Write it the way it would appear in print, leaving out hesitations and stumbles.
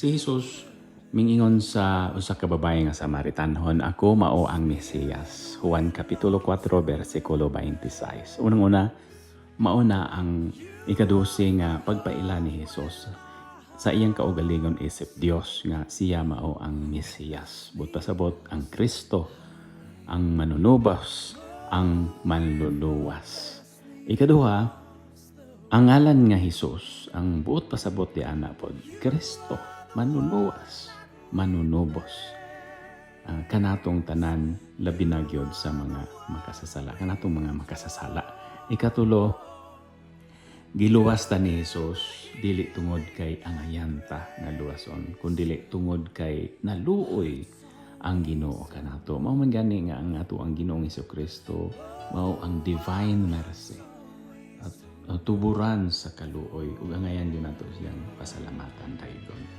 Si Jesus mingingon sa usa ka babae nga Samaritanhon, "Ako mao ang Mesiyas." Juan kapitulo 4 bersikulo 26. Unang-una, mao na ang ika-12 nga pagpaila ni Jesus sa iyang kaugalingon isip Dios nga siya mao ang Mesiyas. But pasabot ang Kristo, ang manunubos, ang manluluwas. Ikaduha, ang ngalan nga Jesus, ang buot pasabot di ana pod Kristo, manluluwas, manunubos. Kanatong tanan labi na gyud sa mga makasasala, kanatong mga makasasala. Ikatulo, giluwas ta ni Jesus dili tungod kay angayanta nga luwason, kundi tungod kay naluoy ang Ginoo kanato. Mao man gani nga ang ato ang Ginoong Hesukristo mao ang divine mercy at tuburan sa kaluoy ug angayan gyud nato siyang pasalamatan dayon.